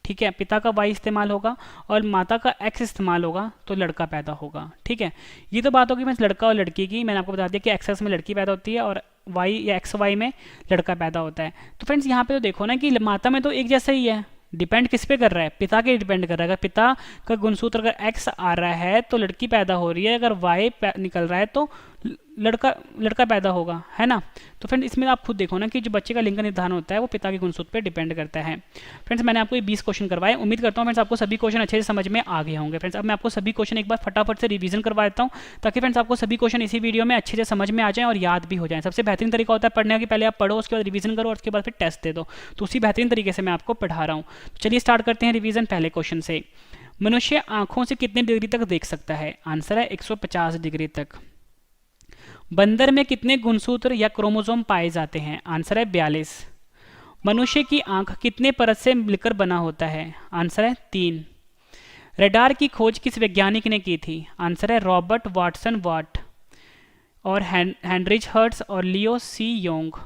ठीक है, पिता का Y इस्तेमाल होगा और माता का X इस्तेमाल होगा तो लड़का पैदा होगा। ठीक है, ये तो बात होगी मैं लड़का और लड़की की। मैंने आपको बता दिया कि XX में लड़की पैदा होती है और Y या XY में लड़का पैदा होता है। तो फ्रेंड्स यहाँ पे तो देखो ना कि माता में तो एक जैसा ही है, डिपेंड किस पे कर रहा है, पिता के डिपेंड कर रहा है। अगर पिता का गुणसूत्र अगर X आ रहा है तो लड़की पैदा हो रही है, अगर Y निकल रहा है तो लड़का पैदा होगा, है ना। तो फ्रेंड्स इसमें आप खुद देखो ना कि जो बच्चे का लिंग का निर्धारण होता है वो पिता के गुणसूत्र पे डिपेंड करता है। फ्रेंड्स मैंने आपको ये 20 क्वेश्चन करवाए, उम्मीद करता हूँ फ्रेंड्स आपको सभी क्वेश्चन अच्छे से समझ में आ गए होंगे। फ्रेंड्स अब मैं आपको सभी क्वेश्चन एक बार फटाफट से रिवीजन करवा देता हूँ ताकि फ्रेंड्स आपको सभी क्वेश्चन इसी वीडियो में अच्छे से समझ में आ जाए और याद भी हो जाए। सबसे बेहतरीन तरीका होता है पढ़ने के पहले आप पढ़ो, उसके बाद रिवीजन करो और उसके बाद फिर टेस्ट दे दो। तो उसी बेहतरीन तरीके से मैं आपको पढ़ा रहा हूँ। चलिए स्टार्ट करते हैं रिवीजन पहले क्वेश्चन से। मनुष्य आंखों से कितने डिग्री तक देख सकता है। आंसर है 150 डिग्री तक। बंदर में कितने गुणसूत्र या क्रोमोसोम पाए जाते हैं। आंसर है 42। मनुष्य की आंख कितने परत से मिलकर बना होता है। आंसर है 3। रडार की खोज किस वैज्ञानिक ने की थी। आंसर है रॉबर्ट वाटसन वाट और हेनरिच हर्ट्ज और लियो सी योंग।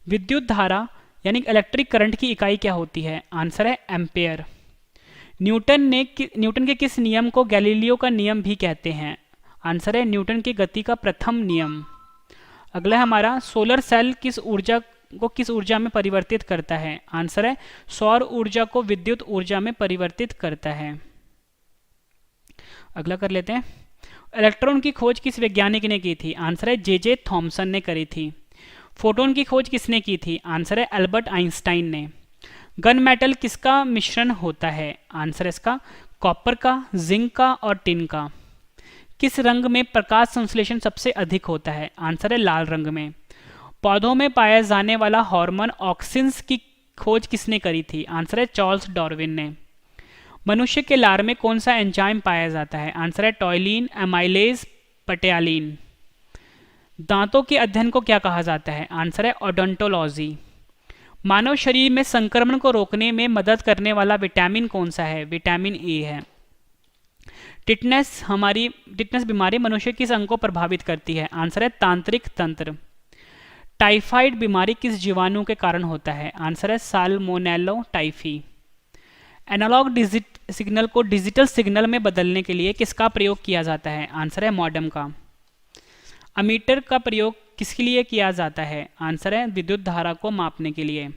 विद्युत धारा यानी इलेक्ट्रिक करंट की इकाई क्या होती है। आंसर है एम्पेयर। न्यूटन के किस नियम को गैलीलियो का नियम भी कहते हैं। आंसर है न्यूटन की गति का प्रथम नियम। अगला है हमारा सोलर सेल किस ऊर्जा में परिवर्तित करता है। आंसर है सौर ऊर्जा को विद्युत ऊर्जा में परिवर्तित करता है। अगला कर लेते हैं, इलेक्ट्रॉन की खोज किस वैज्ञानिक ने की थी। आंसर है जे थॉमसन ने करी थी। फोटोन की खोज किसने की थी। आंसर है एल्बर्ट आइंस्टाइन ने। गन मेटल किसका मिश्रण होता है। आंसर है इसका कॉपर का, जिंक का और टिन का। किस रंग में प्रकाश संश्लेषण सबसे अधिक होता है। आंसर है लाल रंग में। पौधों में पाया जाने वाला हार्मोन ऑक्सिन्स की खोज किसने करी थी। आंसर है चार्ल्स डार्विन ने। मनुष्य के लार में कौन सा एंजाइम पाया जाता है। आंसर है टॉयलिन, एमाइलेज, पटेलिन। दांतों के अध्ययन को क्या कहा जाता है। आंसर है ओडोंटोलॉजी। मानव शरीर में संक्रमण को रोकने में मदद करने वाला विटामिन कौन सा है। विटामिन ए है। टिटनेस बीमारी मनुष्य किस अंग को प्रभावित करती है। आंसर है तांत्रिक तंत्र। टाइफाइड बीमारी किस जीवाणु के कारण होता है। आंसर है साल्मोनेला टाइफी। एनालॉग सिग्नल को डिजिटल सिग्नल में बदलने के लिए किसका प्रयोग किया जाता है। आंसर है मॉडेम का। अमीटर का प्रयोग किसके लिए किया जाता है। आंसर है विद्युत धारा को मापने के लिए।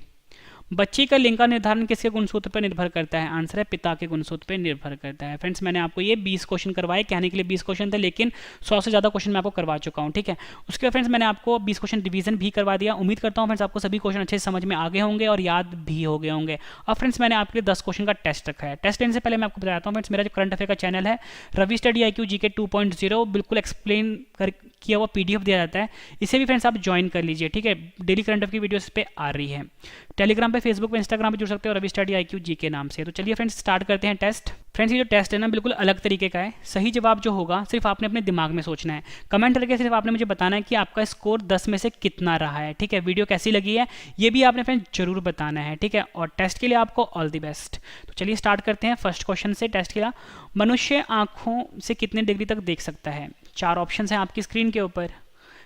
बच्ची का लिंग का निर्धारण किसके गुणसूत्र पर निर्भर करता है। आंसर है पिता के गुणसूत्र पर निर्भर करता है। फ्रेंड्स मैंने आपको ये 20 क्वेश्चन करवाए, कहने के लिए 20 क्वेश्चन थे लेकिन 100 से ज़्यादा क्वेश्चन मैं आपको करवा चुका हूँ। ठीक है, उसके बाद फ्रेंड्स मैंने आपको 20 क्वेश्चन रिवीजन भी करवा दिया। उम्मीद करता हूँ फ्रेंड्स आपको सभी क्वेश्चन अच्छे से समझ में आ गए होंगे और याद भी हो गए होंगे। अब फ्रेंड्स मैंने आपके लिए 10 क्वेश्चन का टेस्ट रखा है। टेस्ट लेने से पहले मैं आपको बताता हूँ फ्रेंड्स, मेरा जो करंट अफेयर का चैनल है रवि स्टडी IQ GK 2.0 बिल्कुल एक्सप्लेन किया हुआ PDF दिया जाता है, इसे भी फ्रेंड्स आप ज्वाइन कर लीजिए। ठीक है, डेली करंट अफेयर की वीडियोस पे आ रही है। टेलीग्राम पे, फेसबुक पे, इंस्टाग्राम पे जुड़ सकते हो रवि स्टडी IQ जी के नाम से। तो चलिए फ्रेंड्स स्टार्ट करते हैं टेस्ट। फ्रेंड्स ये जो टेस्ट है ना बिल्कुल अलग तरीके का है। सही जवाब जो होगा सिर्फ आपने अपने दिमाग में सोचना है। कमेंट करके सिर्फ आपने मुझे बताना है कि आपका स्कोर 10 में से कितना रहा है, ठीक है। वीडियो कैसी लगी है ये भी आपने फ्रेंड्स जरूर बताना है, ठीक है। और टेस्ट के लिए आपको ऑल द बेस्ट। तो चलिए स्टार्ट करते हैं फर्स्ट क्वेश्चन से टेस्ट के लिए। मनुष्य आंखों से कितने डिग्री तक देख सकता है? 4 ऑप्शन हैं आपकी स्क्रीन के ऊपर।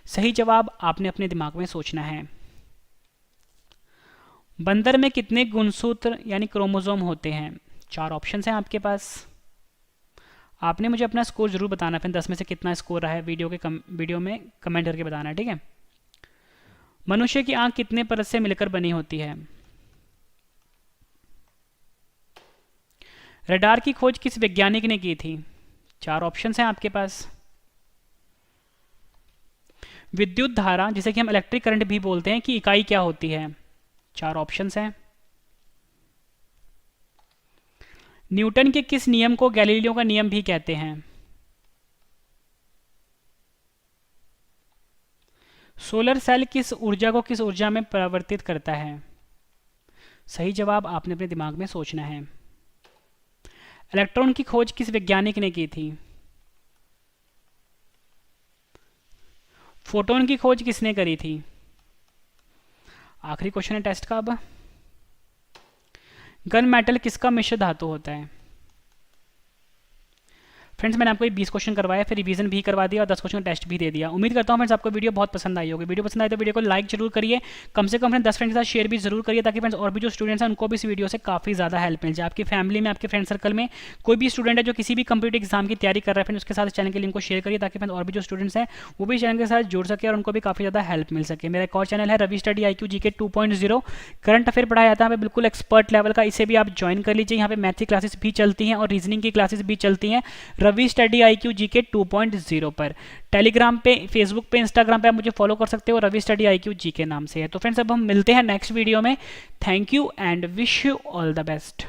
सही जवाब आपने अपने दिमाग में सोचना है। बंदर में कितने गुणसूत्र यानी क्रोमोसोम होते हैं? 4 ऑप्शन हैं आपके पास। आपने मुझे अपना स्कोर जरूर बताना, फिर 10 में से कितना स्कोर रहा है वीडियो में कमेंट करके बताना है, ठीक है। मनुष्य की आंख कितने परत से मिलकर बनी होती है? रडार की खोज किस वैज्ञानिक ने की थी? 4 ऑप्शन हैं आपके पास। विद्युत धारा जिसे कि हम इलेक्ट्रिक करंट भी बोलते हैं की इकाई क्या होती है? 4 ऑप्शन हैं। न्यूटन के किस नियम को गैलीलियो का नियम भी कहते हैं? सोलर सेल किस ऊर्जा को किस ऊर्जा में परिवर्तित करता है? सही जवाब आपने अपने दिमाग में सोचना है। इलेक्ट्रॉन की खोज किस वैज्ञानिक ने की थी? फोटोन की खोज किसने करी थी? आखिरी क्वेश्चन है टेस्ट का अब। गन मेटल किसका मिश्र धातु होता है? फ्रेंड्स मैंने आपको 20 क्वेश्चन करवाया, फिर रिवीजन भी करवा दिया और 10 क्वेश्चन का टेस्ट भी दे दिया। उम्मीद करता हूं फ्रेंड्स आपको वीडियो बहुत पसंद आई होगी। वीडियो पसंद आए तो वीडियो को लाइक जरूर करिए, कम से कम फ्रेंड्स 10 फ्रेंड्स के साथ शेयर भी जरूर करिए, ताकि फ्रेंड्स और भी जो स्टूडेंट्स हैं उनको भी इस वीडियो से काफ़ी ज़्यादा हेल्प मिल जाए। आपकी फैमिली में, आपके फ्रेंड सर्कल में कोई भी स्टूडेंट है जो किसी भी कंप्यूटर एग्जाम की तैयारी कर रहा है, फ्रेंड्स उसके साथ चैनल के लिंक को शेयर करिए, ताकि फ्रेंड्स और भी जो स्टूडेंट्स हैं वो भी चैनल के साथ जुड़ सके और उनको भी काफ़ी ज़्यादा हेल्प मिल सके। मेरा एक और चैनल है Ravi study IQ GK 2.0, current affair पढ़ाया जाता है हमें बिल्कुल एक्सपर्ट लेवल का। इसे भी आप ज्वाइन कर लीजिए। यहाँ पे मैथ की क्लासेस भी चलती हैं और रीजनिंग की क्लासेस भी चलती हैं रवि स्टडी IQ GK 2.0 पर। टेलीग्राम पे, फेसबुक पे, इंस्टाग्राम पे आप मुझे फॉलो कर सकते हो, रवि स्टडी IQ जी के नाम से है। तो फ्रेंड्स अब हम मिलते हैं नेक्स्ट वीडियो में। Thank you and wish you all the best.